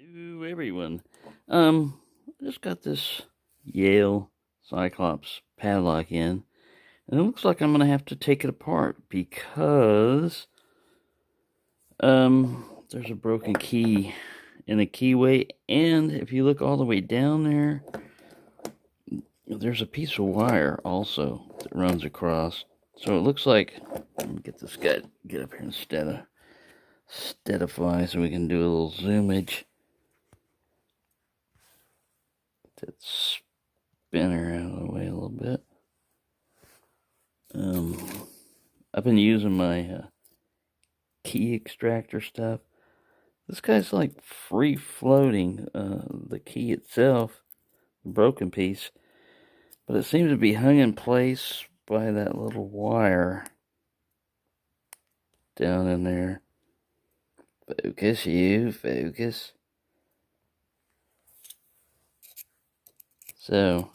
Hello, everyone. Just got this Yale Cyclops padlock in, and it looks like I'm gonna have to take it apart because there's a broken key in the keyway, and if you look all the way down there, there's a piece of wire also that runs across. So it looks like, let me get this guy get up here instead of steadify so we can do a little zoomage. That spinner out of the way a little bit. I've been using my key extractor stuff. This guy's like free floating, the key itself, the broken piece, but it seems to be hung in place by that little wire down in there. Focus, you, focus. So,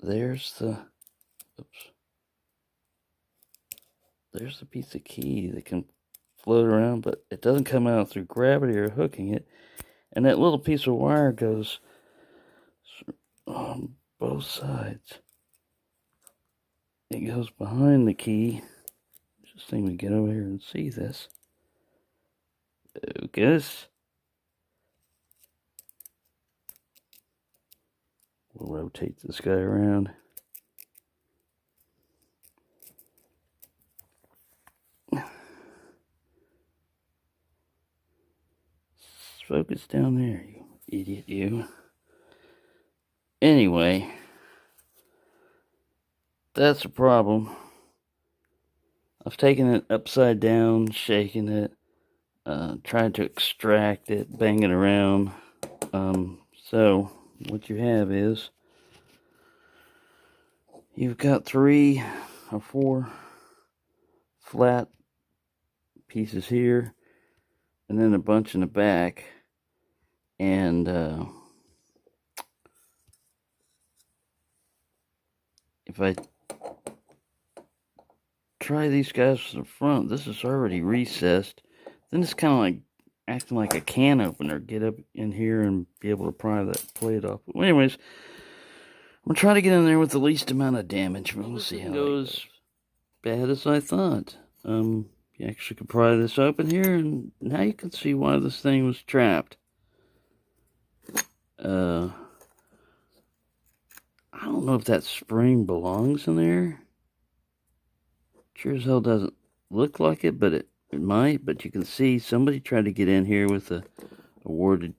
there's the piece of key that can float around, but it doesn't come out through gravity or hooking it. And that little piece of wire goes on both sides. It goes behind the key. Just think we get over here and see this. Focus. We'll rotate this guy around. Focus down there, you idiot, you. Anyway, that's a problem. I've taken it upside down, shaken it, tried to extract it, bang it around. So what you have is you've got 3 or 4 flat pieces here, and then a bunch in the back. And if I try these guys from the front, this is already recessed. Then it's kind of like acting like a can opener. Get up in here and be able to pry that plate off. Well, anyways, I'm gonna try to get in there with the least amount of damage. We'll see how it goes. Bad as I thought. You actually could pry this open here, and now you can see why this thing was trapped. I don't know if that spring belongs in there. Sure as hell doesn't look like it, but it might. But you can see somebody tried to get in here with a awarded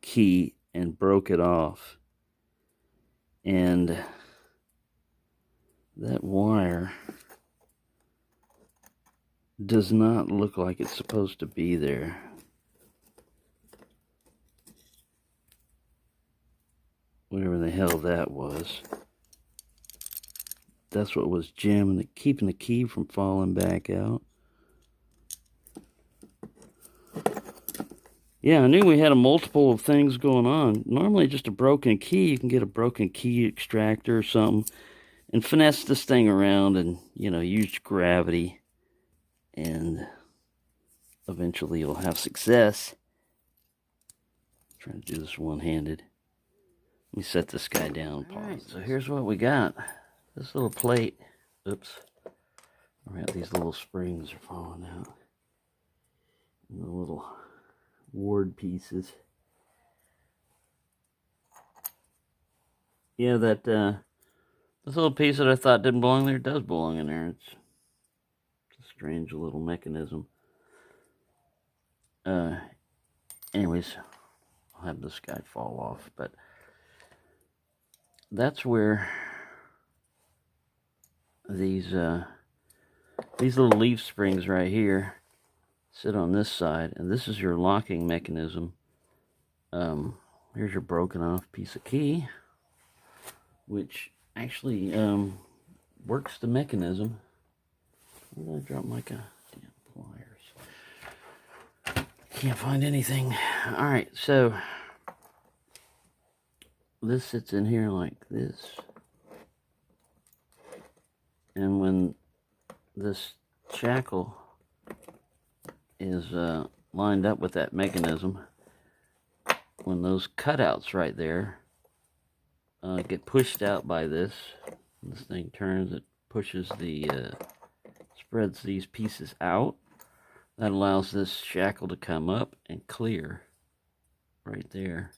key and broke it off. And that wire does not look like it's supposed to be there. Whatever the hell that was. That's what was jamming, keeping the key from falling back out. Yeah, I knew we had a multiple of things going on. Normally just a broken key, you can get a broken key extractor or something and finesse this thing around and, use gravity. And eventually you'll have success. I'm trying to do this one-handed. Let me set this guy down. Alright, so here's what we got. This little plate. Oops. These little springs are falling out. And the little ward pieces. Yeah, this little piece that I thought didn't belong there does belong in there. It's a strange little mechanism. Anyways, I'll have this guy fall off, but that's where these little leaf springs right here sit on this side, and this is your locking mechanism. Here's your broken off piece of key, which actually works the mechanism. Where did I drop my damn pliers? Can't find anything. Alright, so this sits in here like this. And when this shackle is lined up with that mechanism, when those cutouts right there get pushed out by this thing turns, it pushes the, spreads these pieces out. That allows this shackle to come up and clear right there.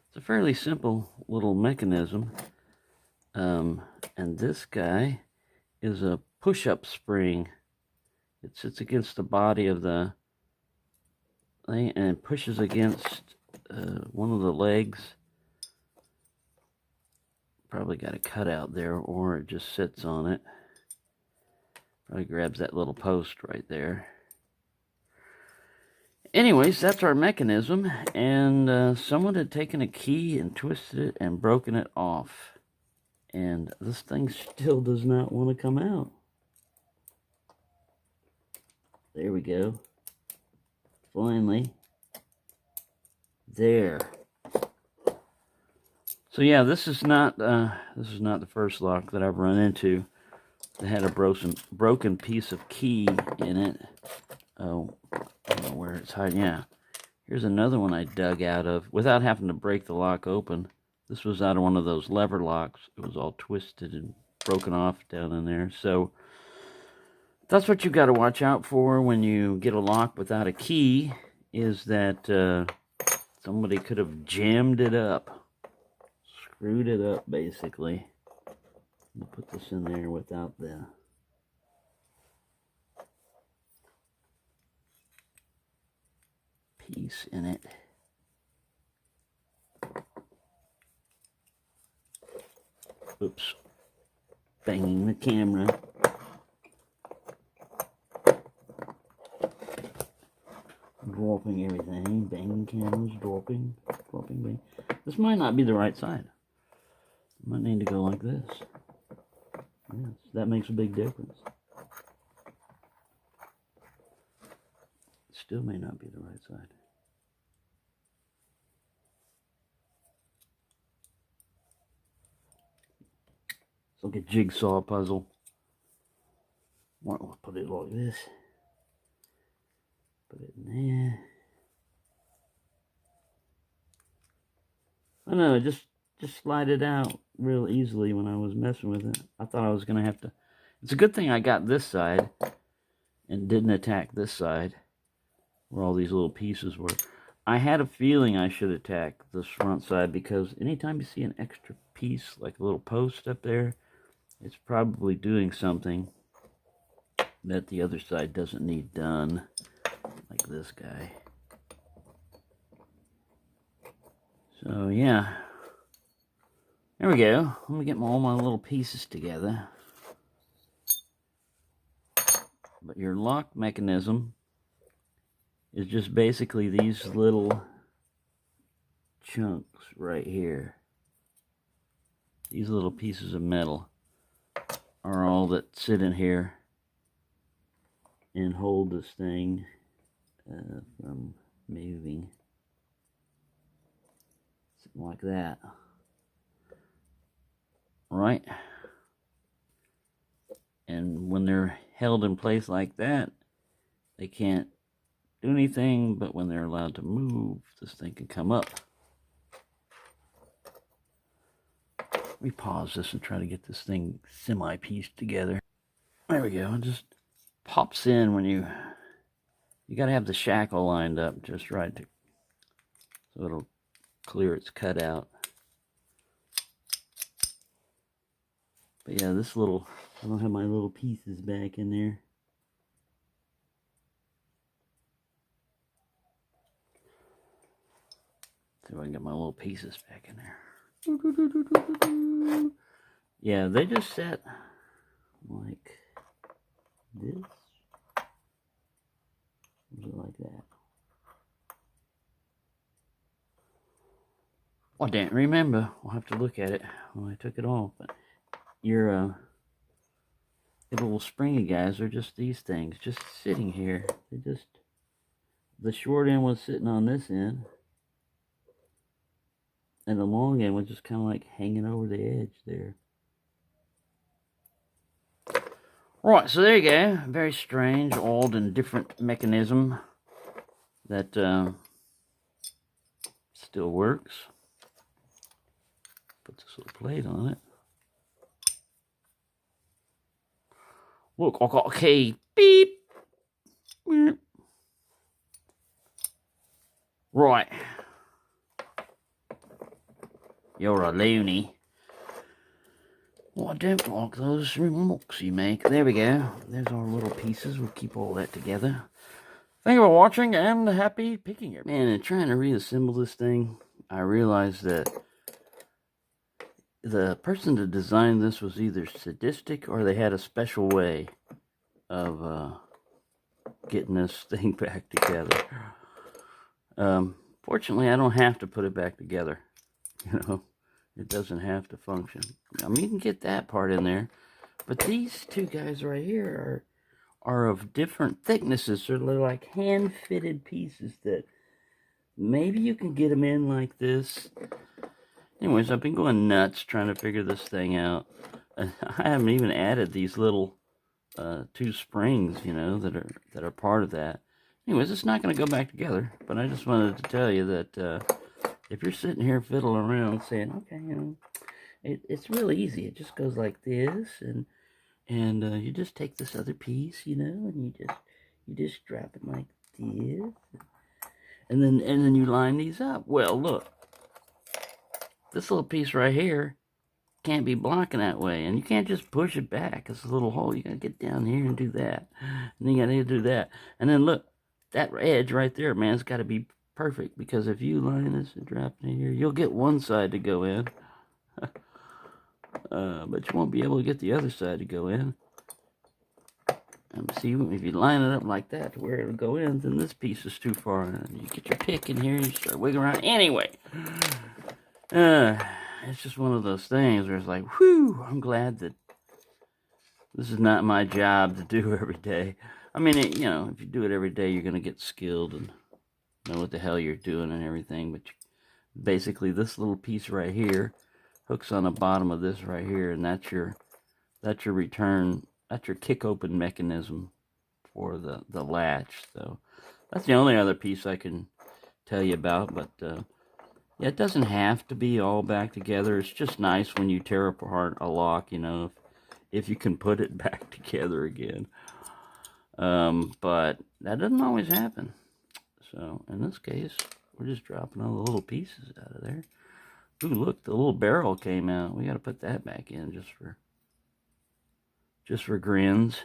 It's a fairly simple little mechanism. And this guy is a push-up spring. It sits against the body of the thing and pushes against one of the legs. Probably got a cutout there, or it just sits on it. Probably grabs that little post right there. Anyways, that's our mechanism, and someone had taken a key and twisted it and broken it off. And this thing still does not want to come out. There we go. Finally. There. So yeah, this is not the first lock that I've run into that had a broken piece of key in it. Oh, I don't know where it's hiding. Yeah, here's another one I dug out of without having to break the lock open. This was out of one of those lever locks. It was all twisted and broken off down in there. So that's what you got to watch out for when you get a lock without a key, is that somebody could have jammed it up, screwed it up basically. I'll put this in there without the piece in it. Oops. Banging the camera. Dropping everything. Banging cameras. Dropping. Bang. This might not be the right side. I might need to go like this. Yes, that makes a big difference. Still may not be the right side. It's like a jigsaw puzzle. We'll put it like this. Put it in there. I know, just slide it out real easily when I was messing with it. I thought I was going to have to... It's a good thing I got this side and didn't attack this side where all these little pieces were. I had a feeling I should attack this front side, because anytime you see an extra piece, like a little post up there, it's probably doing something that the other side doesn't need done, like this guy. So yeah, there we go. Let me get all my little pieces together. But your lock mechanism is just basically these little chunks right here. These little pieces of metal are all that sit in here and hold this thing from moving. Something like that. Right? And when they're held in place like that, they can't do anything, but when they're allowed to move, this thing can come up. Let me pause this and try to get this thing semi-pieced together. There we go. It just pops in when you got to have the shackle lined up just right so it'll clear its cutout. But yeah, this little, I don't have my little pieces back in there. See if I can get my little pieces back in there. Yeah, they just set like this. Is it like that? I didn't remember. We'll have to look at it when I took it off. But your little springy guys are just these things, just sitting here. The short end was sitting on this end, and the long end was just kind of like hanging over the edge there. Right, so there you go. Very strange, old, and different mechanism. that still works. Put this little plate on it. Look, I got a key. Beep. Right. You're a loony. Well, I don't like those remarks you make. There we go. There's our little pieces. We'll keep all that together. Thank you for watching, and happy picking it. Man, in trying to reassemble this thing, I realized that the person that designed this was either sadistic or they had a special way of getting this thing back together. Fortunately, I don't have to put it back together. You know, it doesn't have to function. I mean, you can get that part in there, but these two guys right here are of different thicknesses, so they're like hand-fitted pieces that maybe you can get them in like this. Anyways, I've been going nuts trying to figure this thing out. I haven't even added these little 2 springs, you know, that are part of that. Anyways, it's not going to go back together, but I just wanted to tell you that if you're sitting here fiddling around saying, okay, you know, it's really easy. It just goes like this, and you just take this other piece, you know, and you just drop it like this, and then you line these up. Well, look, this little piece right here can't be blocking that way, and you can't just push it back. It's a little hole. You gotta get down here and do that, and then you gotta do that, and then look, that edge right there, man, it's got to be perfect, because if you line this and drop it in here, you'll get one side to go in, but you won't be able to get the other side to go in. And see, if you line it up like that to where it'll go in, then this piece is too far in. You get your pick in here and you start wiggling around. Anyway, it's just one of those things where it's like, whew, I'm glad that this is not my job to do every day. I mean, you know, if you do it every day, you're going to get skilled and know what the hell you're doing and everything. But basically, this little piece right here hooks on the bottom of this right here, and that's your return, that's your kick open mechanism for the latch. So that's the only other piece I can tell you about. But yeah, it doesn't have to be all back together. It's just nice when you tear apart a lock, you know, if you can put it back together again. But that doesn't always happen. So in this case, we're just dropping all the little pieces out of there. Ooh, look, the little barrel came out. We got to put that back in just for grins.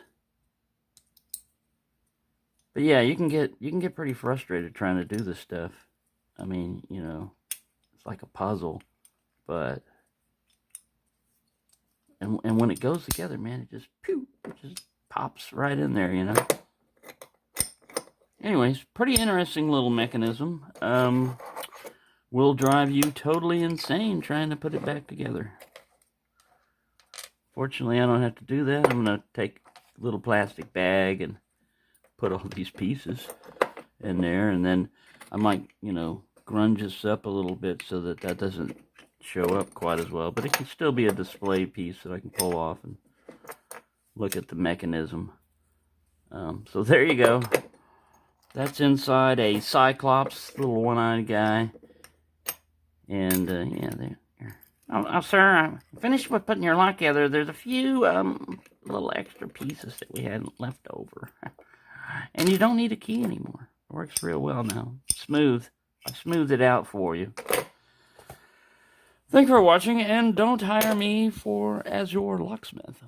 But yeah, you can get pretty frustrated trying to do this stuff. I mean, you know, it's like a puzzle, but and when it goes together, man, it just pops right in there, you know. Anyways, pretty interesting little mechanism. Will drive you totally insane trying to put it back together. Fortunately, I don't have to do that. I'm going to take a little plastic bag and put all these pieces in there, and then I might, you know, grunge this up a little bit so that that doesn't show up quite as well, but it can still be a display piece that I can pull off and look at the mechanism. So there you go. That's inside a Cyclops, little one-eyed guy. And yeah, there. Oh, sir, I finished with putting your lock together. There's a few little extra pieces that we had left over. And you don't need a key anymore. It works real well now. Smooth. I smoothed it out for you. Thank you for watching, and don't hire me as your locksmith.